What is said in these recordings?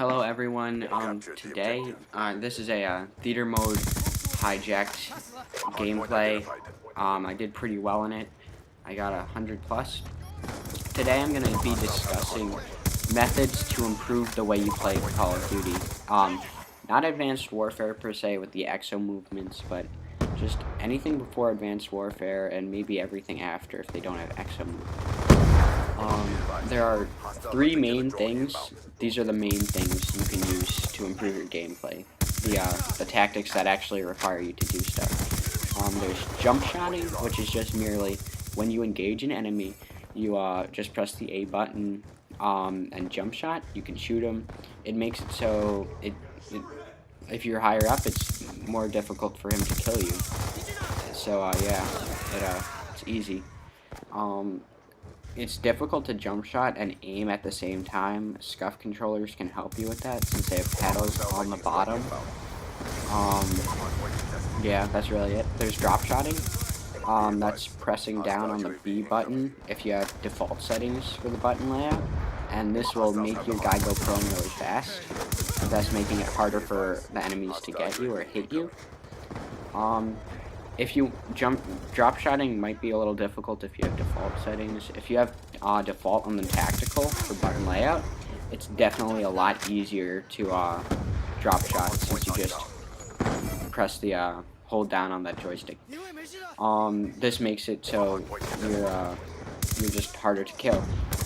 Hello everyone. Today, this is a theater mode hijacked gameplay. I did pretty well in it. I got 100 plus. Today I'm going to be discussing methods to improve the way you play Call of Duty. Not Advanced Warfare per se with the exo movements, but just anything before Advanced Warfare and maybe everything after if they don't have exo movements. There are three main things. These are the main things you can use to improve your gameplay. The tactics that actually require you to do stuff. There's jump shotting, which is just merely when you engage an enemy, you just press the A button and jump shot. You can shoot them. It makes it so if you're higher up, it's more difficult for him to kill you. So yeah, it's easy. It's difficult to jump shot and aim at the same time. Scuff controllers can help you with that since they have pedals on the bottom. Yeah, that's really it. There's drop shotting. That's pressing down on the B button if you have default settings for the button layout. And this will make your guy go prone really fast. Thus making it harder for the enemies to get you or hit you. If you drop shotting might be a little difficult if you have default settings. If you have default on the tactical for button layout, it's definitely a lot easier to drop shot since you just press the hold down on that joystick. This makes it so you're just harder to kill.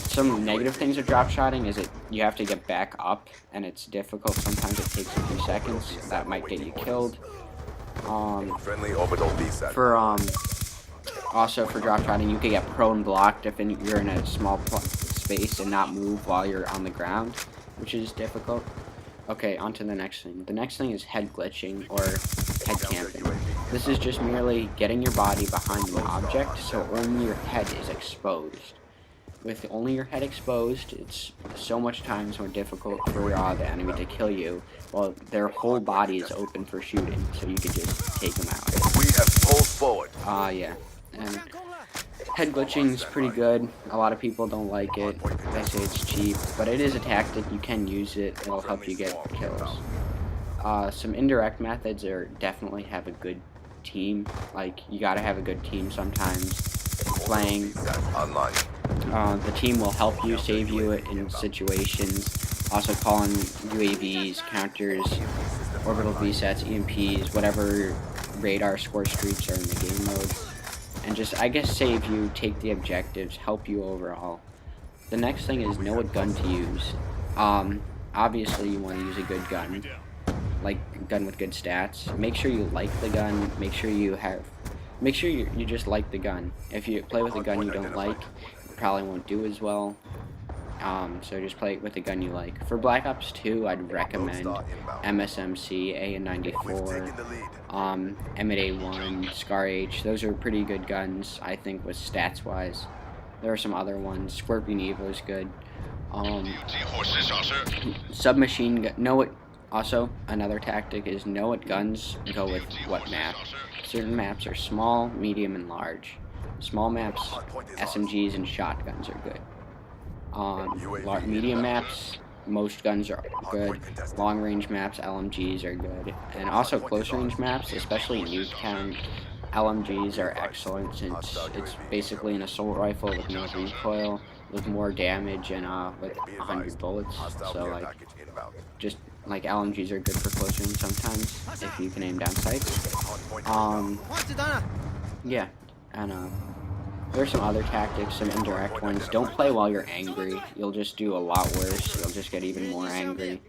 Some negative things of drop shotting is you have to get back up, and it's difficult. Sometimes it takes a few seconds. That might get you killed. Also for drop shotting, you can get prone blocked if you're in a small space and not move while you're on the ground, which is difficult. Okay, on to the next thing. The next thing is head glitching or head camping. This is just merely getting your body behind an object so only your head is exposed. With only your head exposed, it's so much times more difficult for the enemy to kill you, while their whole body is open for shooting, so you can just take them out. We have pulled forward. Yeah. And head glitching is pretty good. A lot of people don't like it. They say it's cheap, but it is a tactic. You can use it. It'll help you get kills. Some indirect methods are definitely have a good team. Like, you gotta have a good team sometimes. Playing. The team will help you, save you in situations. Also call in UAVs, counters, orbital VSATs, EMPs, whatever radar score streaks are in the game mode. And just, I guess, save you, take the objectives, help you overall. The next thing is know what gun to use. Obviously you want to use a good gun. Like a gun with good stats. Make sure you like the gun, make sure you just like the gun. If you play with a gun you don't like, it probably won't do as well. So just play with a gun you like. For Black Ops 2, I'd recommend MSMC, AN-94, M8A1, Scar H. Those are pretty good guns, I think, with stats-wise. There are some other ones. Scorpion Evo is good. Submachine gun. Also, another tactic is know what guns go with what map. Certain maps are small, medium, and large. Small maps, SMGs and shotguns are good. Medium maps, most guns are good. Long range maps, LMGs are good. And also close range maps, especially in Nuketown, LMGs are excellent since it's basically an assault rifle with no recoil, with more damage and with 100 bullets. So like LMGs are good for close range sometimes if you can aim down sights. Yeah, and there's some other tactics, some indirect ones. Don't play while you're angry. You'll just do a lot worse. You'll just get even more angry.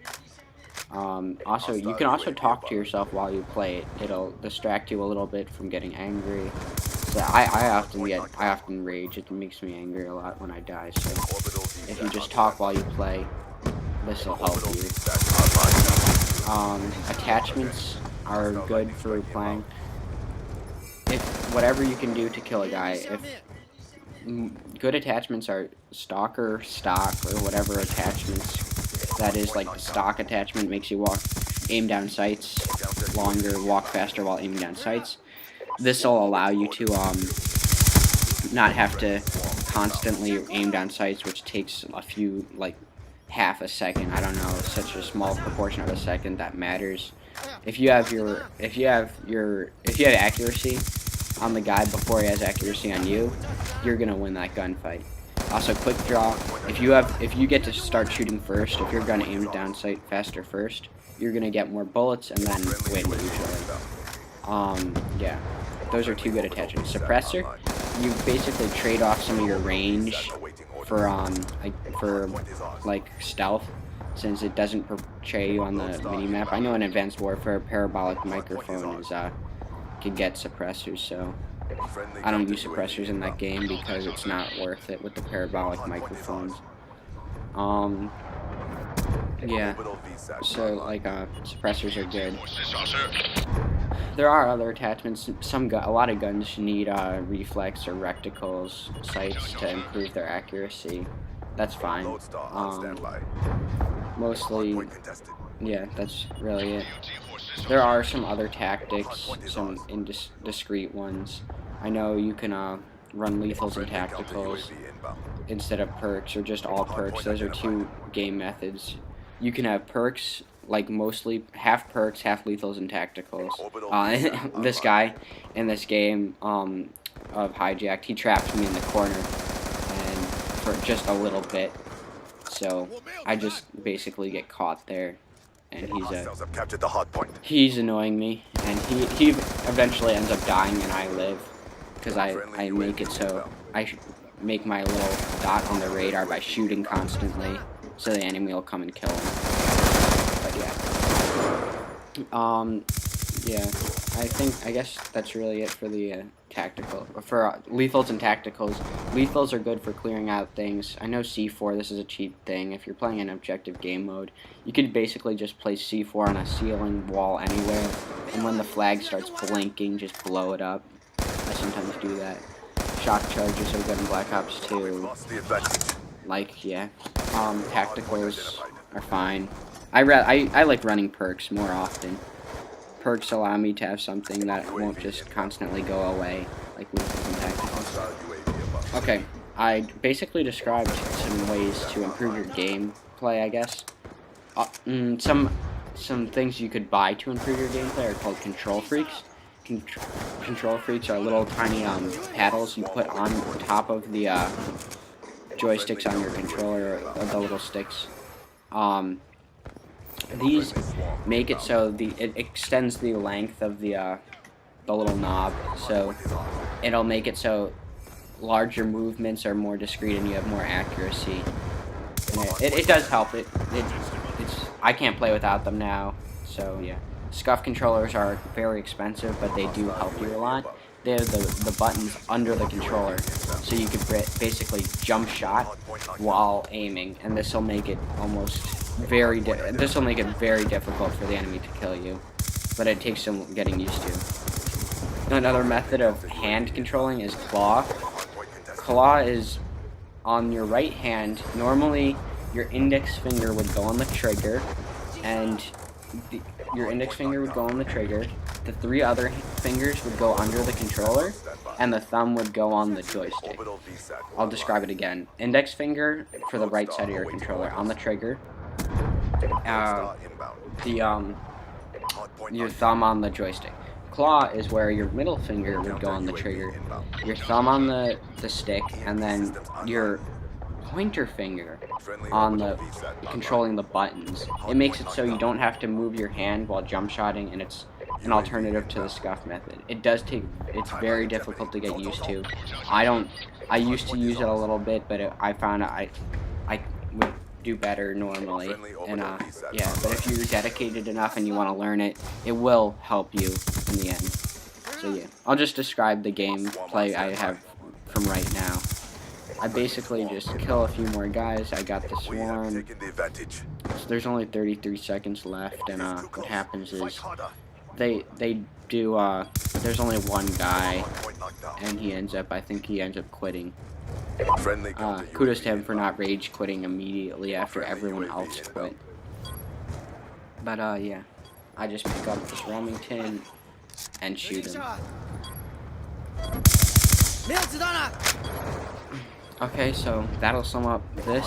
Also, you can also talk to yourself while you play it. It'll distract you a little bit from getting angry. So I often rage. It makes me angry a lot when I die. So if you just talk while you play, this will help you. Attachments are good for playing. Whatever you can do to kill a guy. Good attachments are stock, or whatever attachments. That is, like the stock attachment makes you aim down sights longer, walk faster while aiming down sights. This will allow you to not have to constantly aim down sights, which takes a few half a second. I don't know, such a small proportion of a second that matters. If you have accuracy on the guy before he has accuracy on you, you're gonna win that gunfight. Also, quick draw. If you get to start shooting first, if your gun aims down sight faster first, you're gonna get more bullets and then win usually. Yeah, those are two good attachments. Suppressor, you basically trade off some of your range for like stealth, since it doesn't portray you on the minimap. I know in Advanced Warfare, parabolic microphone is can get suppressors, so I don't use suppressors in that game because it's not worth it with the parabolic microphones. Yeah, so like suppressors are good. There are other attachments. A lot of guns need reflex or reticles sights to improve their accuracy. That's fine. Mostly, yeah, that's really it. There are some other tactics, some discrete ones. I know you can run lethals and tacticals instead of perks, or just all perks. Those are two game methods. You can have perks, like mostly half perks, half lethals and tacticals. This guy in this game of Hijacked, he trapped me in the corner and for just a little bit. So I just basically get caught there, and he's annoying me, and he eventually ends up dying, and I live because I make it so I make my little dot on the radar by shooting constantly, so the enemy will come and kill him. But yeah, I guess that's really it for the lethals and tacticals. Lethals are good for clearing out things. I know C4, this is a cheap thing. If you're playing an objective game mode, you could basically just place C4 on a ceiling, wall, anywhere, and when the flag starts blinking, just blow it up. I sometimes do that. Shock charges are good in Black Ops 2. Like, yeah. Tacticals are fine. I like running perks more often. Perks allow me to have something that won't just constantly go away, like lethals and tacticals. Okay, I basically described some ways to improve your gameplay, I guess. Some things you could buy to improve your gameplay are called control freaks. Control freaks are little tiny paddles you put on top of the joysticks on your controller, or the little sticks. These make it so it extends the length of the little knob, so it'll make it so larger movements are more discreet and you have more accuracy. And it does help. I can't play without them now, so yeah. Scuff controllers are very expensive, but they do help you a lot. They have the buttons under the controller, so you can basically jump shot while aiming, and this will make it very difficult for the enemy to kill you, but it takes some getting used to. Another method of hand controlling is claw. Claw is on your right hand. Normally, your index finger would go on the trigger, and your index finger would go on the trigger. The three other fingers would go under the controller, and the thumb would go on the joystick. I'll describe it again. Index finger for the right side of your controller on the trigger. Your thumb on the joystick. Claw is where your middle finger would go on the trigger, your thumb on the stick, and then your pointer finger on the controlling the buttons. It makes it so you don't have to move your hand while jump shotting, and it's an alternative to the scuff method. It's very difficult to get used to. I used to use it a little bit, but I found I would do better normally, and yeah, but if you're dedicated enough and you want to learn it, it will help you in the end. So yeah, I'll just describe the gameplay I have from right now. I basically just kill a few more guys. I got the swarm. So there's only 33 seconds left, and what happens is they do there's only one guy, and I think he ends up quitting. Kudos to him for not rage quitting immediately after everyone else quit. But yeah, I just pick up this Remington and shoot him. Okay, so that'll sum up this.